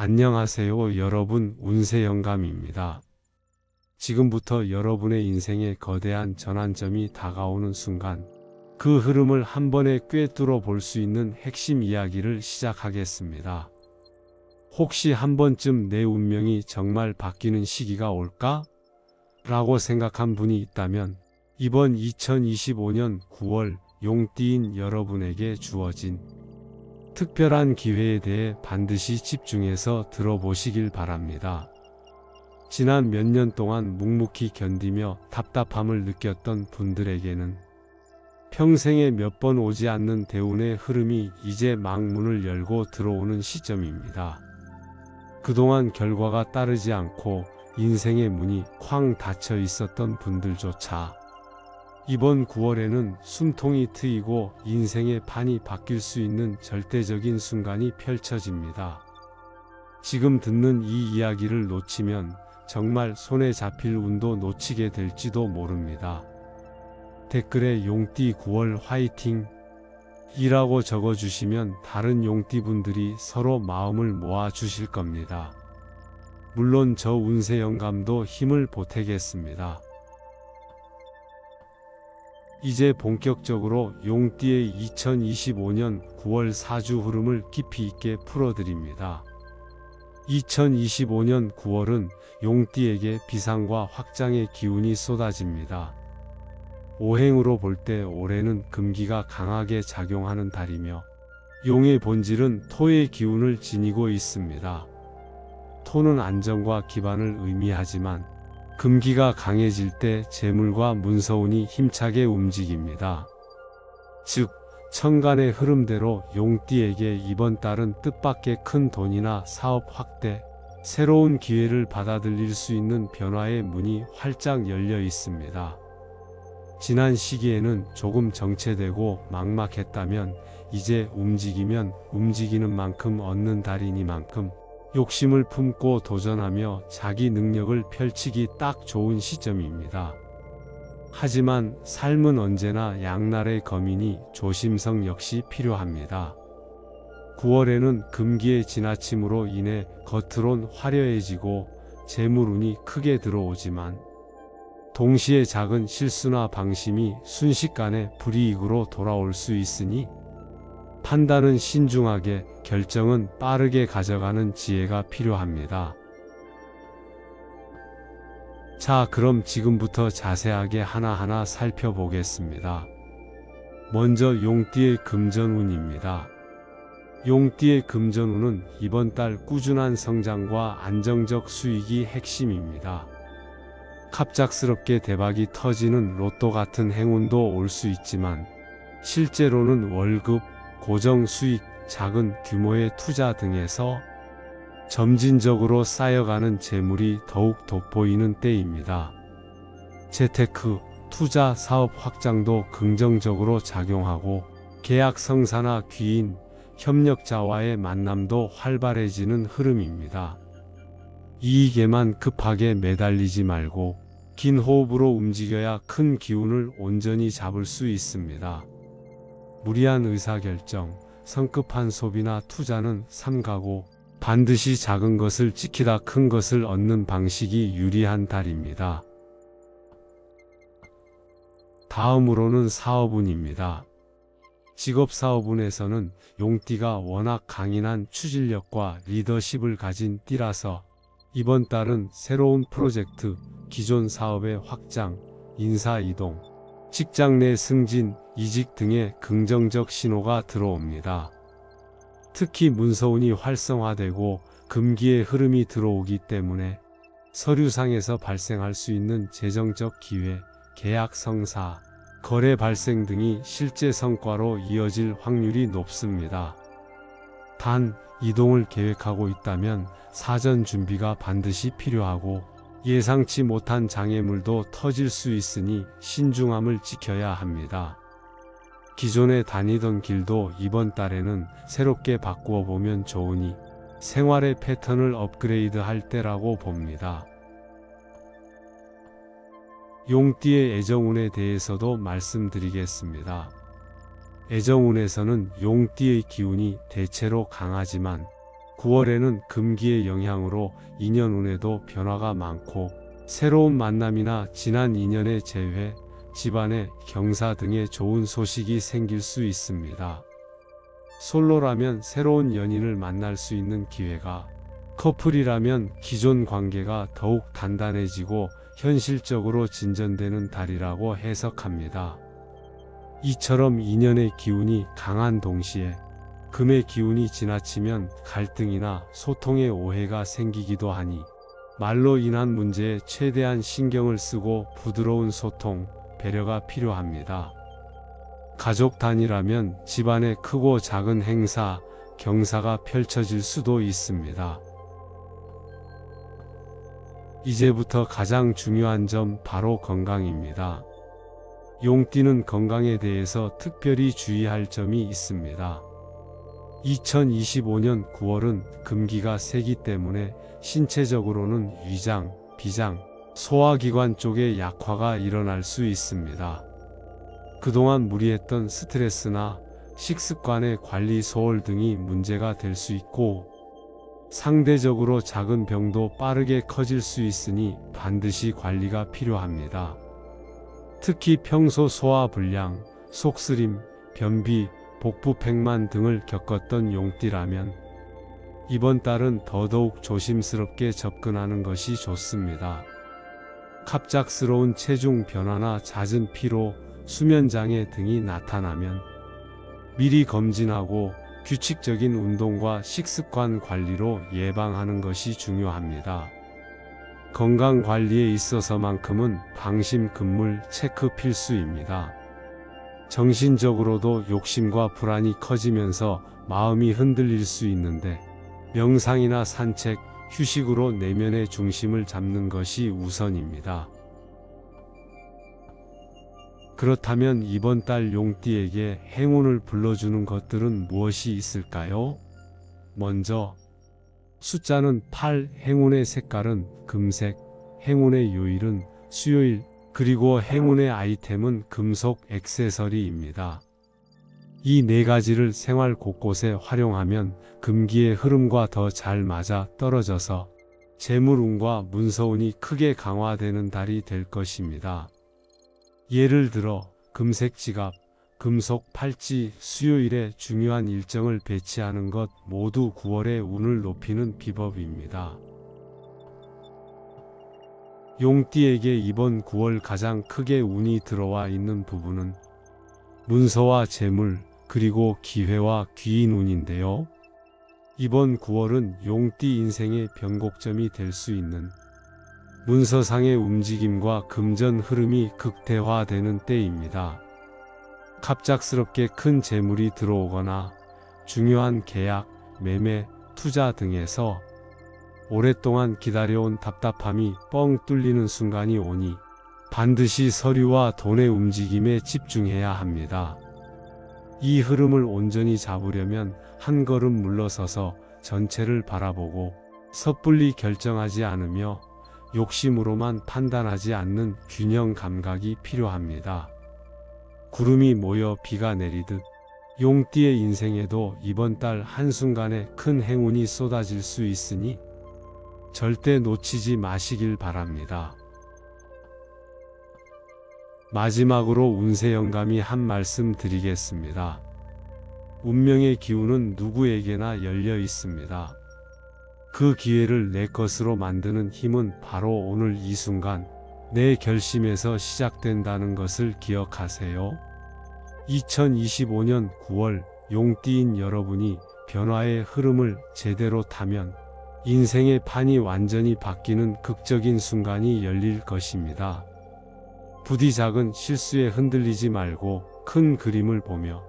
안녕하세요 여러분, 운세영감입니다. 지금부터 여러분의 인생에 거대한 전환점이 다가오는 순간 그 흐름을 한 번에 꿰뚫어 볼 수 있는 핵심 이야기를 시작하겠습니다. 혹시 한 번쯤 내 운명이 정말 바뀌는 시기가 올까? 라고 생각한 분이 있다면 이번 2025년 9월 용띠인 여러분에게 주어진 특별한 기회에 대해 반드시 집중해서 들어보시길 바랍니다. 지난 몇 년 동안 묵묵히 견디며 답답함을 느꼈던 분들에게는 평생에 몇 번 오지 않는 대운의 흐름이 이제 막 문을 열고 들어오는 시점입니다. 그동안 결과가 따르지 않고 인생의 문이 쾅 닫혀 있었던 분들조차 이번 9월에는 숨통이 트이고 인생의 판이 바뀔 수 있는 절대적인 순간이 펼쳐집니다. 지금 듣는 이 이야기를 놓치면 정말 손에 잡힐 운도 놓치게 될지도 모릅니다. 댓글에 용띠 9월 화이팅! 이라고 적어주시면 다른 용띠분들이 서로 마음을 모아 주실 겁니다. 물론 저 운세 영감도 힘을 보태겠습니다. 이제 본격적으로 용띠의 2025년 9월 사주 흐름을 깊이 있게 풀어드립니다. 2025년 9월은 용띠에게 비상과 확장의 기운이 쏟아집니다. 오행으로 볼 때 올해는 금기가 강하게 작용하는 달이며 용의 본질은 토의 기운을 지니고 있습니다. 토는 안정과 기반을 의미하지만 금기가 강해질 때 재물과 문서운이 힘차게 움직입니다. 즉, 천간의 흐름대로 용띠에게 이번 달은 뜻밖의 큰 돈이나 사업 확대, 새로운 기회를 받아들일 수 있는 변화의 문이 활짝 열려 있습니다. 지난 시기에는 조금 정체되고 막막했다면 이제 움직이면 움직이는 만큼 얻는 달이니만큼 욕심을 품고 도전하며 자기 능력을 펼치기 딱 좋은 시점입니다. 하지만 삶은 언제나 양날의 검이니 조심성 역시 필요합니다. 9월에는 금기의 지나침으로 인해 겉으론 화려해지고 재물운이 크게 들어오지만 동시에 작은 실수나 방심이 순식간에 불이익으로 돌아올 수 있으니 판단은 신중하게, 결정은 빠르게 가져가는 지혜가 필요합니다. 자, 그럼 지금부터 자세하게 하나하나 살펴보겠습니다. 먼저 용띠의 금전운입니다. 용띠의 금전운은 이번 달 꾸준한 성장과 안정적 수익이 핵심입니다. 갑작스럽게 대박이 터지는 로또 같은 행운도 올 수 있지만 실제로는 월급, 고정 수익, 작은 규모의 투자 등에서 점진적으로 쌓여가는 재물이 더욱 돋보이는 때입니다. 재테크, 투자, 사업 확장도 긍정적으로 작용하고 계약 성사나 귀인, 협력자와의 만남도 활발해지는 흐름입니다. 이익에만 급하게 매달리지 말고 긴 호흡으로 움직여야 큰 기운을 온전히 잡을 수 있습니다. 무리한 의사결정, 성급한 소비나 투자는 삼가고 반드시 작은 것을 지키다 큰 것을 얻는 방식이 유리한 달입니다. 다음으로는 사업운입니다. 직업사업운에서는 용띠가 워낙 강인한 추진력과 리더십을 가진 띠라서 이번 달은 새로운 프로젝트, 기존 사업의 확장, 인사 이동, 직장 내 승진, 이직 등의 긍정적 신호가 들어옵니다. 특히 문서운이 활성화되고 금기의 흐름이 들어오기 때문에 서류상에서 발생할 수 있는 재정적 기회, 계약 성사, 거래 발생 등이 실제 성과로 이어질 확률이 높습니다. 단, 이동을 계획하고 있다면 사전 준비가 반드시 필요하고 예상치 못한 장애물도 터질 수 있으니 신중함을 지켜야 합니다. 기존에 다니던 길도 이번 달에는 새롭게 바꾸어 보면 좋으니 생활의 패턴을 업그레이드 할 때라고 봅니다. 용띠의 애정운에 대해서도 말씀드리겠습니다. 애정운에서는 용띠의 기운이 대체로 강하지만 9월에는 금기의 영향으로 인연 운에도 변화가 많고 새로운 만남이나 지난 인연의 재회, 집안의 경사 등의 좋은 소식이 생길 수 있습니다. 솔로라면 새로운 연인을 만날 수 있는 기회가, 커플이라면 기존 관계가 더욱 단단해지고 현실적으로 진전되는 달이라고 해석합니다. 이처럼 인연의 기운이 강한 동시에 금의 기운이 지나치면 갈등이나 소통의 오해가 생기기도 하니 말로 인한 문제에 최대한 신경을 쓰고 부드러운 소통, 배려가 필요합니다. 가족 단위라면 집안의 크고 작은 행사, 경사가 펼쳐질 수도 있습니다. 이제부터 가장 중요한 점 바로 건강입니다. 용띠는 건강에 대해서 특별히 주의할 점이 있습니다. 2025년 9월은 금기가 세기 때문에 신체적으로는 위장, 비장, 소화기관 쪽에 약화가 일어날 수 있습니다. 그동안 무리했던 스트레스나 식습관의 관리 소홀 등이 문제가 될 수 있고 상대적으로 작은 병도 빠르게 커질 수 있으니 반드시 관리가 필요합니다. 특히 평소 소화불량, 속쓰림, 변비, 복부팽만 등을 겪었던 용띠라면 이번 달은 더더욱 조심스럽게 접근하는 것이 좋습니다. 갑작스러운 체중 변화나 잦은 피로, 수면장애 등이 나타나면 미리 검진하고 규칙적인 운동과 식습관 관리로 예방하는 것이 중요합니다. 건강 관리에 있어서만큼은 방심 금물 체크 필수입니다. 정신적으로도 욕심과 불안이 커지면서 마음이 흔들릴 수 있는데 명상이나 산책, 휴식으로 내면의 중심을 잡는 것이 우선입니다. 그렇다면 이번 달 용띠에게 행운을 불러주는 것들은 무엇이 있을까요? 먼저 숫자는 8, 행운의 색깔은 금색, 행운의 요일은 수요일, 그리고 행운의 아이템은 금속 액세서리입니다. 이 네 가지를 생활 곳곳에 활용하면 금기의 흐름과 더 잘 맞아 떨어져서 재물운과 문서운이 크게 강화되는 달이 될 것입니다. 예를 들어 금색 지갑, 금속 팔찌, 수요일에 중요한 일정을 배치하는 것 모두 9월의 운을 높이는 비법입니다. 용띠에게 이번 9월 가장 크게 운이 들어와 있는 부분은 문서와 재물, 그리고 기회와 귀인 운인데요. 이번 9월은 용띠 인생의 변곡점이 될 수 있는 문서상의 움직임과 금전 흐름이 극대화되는 때입니다. 갑작스럽게 큰 재물이 들어오거나 중요한 계약, 매매, 투자 등에서 오랫동안 기다려온 답답함이 뻥 뚫리는 순간이 오니 반드시 서류와 돈의 움직임에 집중해야 합니다. 이 흐름을 온전히 잡으려면 한 걸음 물러서서 전체를 바라보고 섣불리 결정하지 않으며 욕심으로만 판단하지 않는 균형 감각이 필요합니다. 구름이 모여 비가 내리듯 용띠의 인생에도 이번 달 한순간에 큰 행운이 쏟아질 수 있으니 절대 놓치지 마시길 바랍니다. 마지막으로 운세 영감이 한 말씀 드리겠습니다. 운명의 기운은 누구에게나 열려 있습니다. 그 기회를 내 것으로 만드는 힘은 바로 오늘 이 순간 내 결심에서 시작된다는 것을 기억하세요. 2025년 9월 용띠인 여러분이 변화의 흐름을 제대로 타면 인생의 판이 완전히 바뀌는 극적인 순간이 열릴 것입니다. 부디 작은 실수에 흔들리지 말고 큰 그림을 보며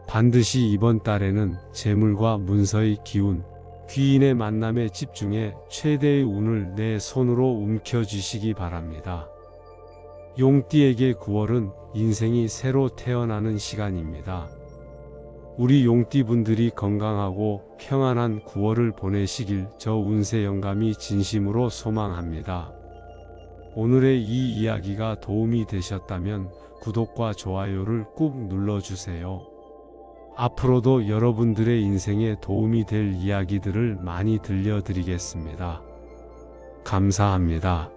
반드시 이번 달에는 재물과 문서의 기운, 귀인의 만남에 집중해 최대의 운을 내 손으로 움켜쥐시기 바랍니다. 용띠에게 9월은 인생이 새로 태어나는 시간입니다. 우리 용띠분들이 건강하고 평안한 9월을 보내시길 저 운세 영감이 진심으로 소망합니다. 오늘의 이 이야기가 도움이 되셨다면 구독과 좋아요를 꾹 눌러주세요. 앞으로도 여러분들의 인생에 도움이 될 이야기들을 많이 들려드리겠습니다. 감사합니다.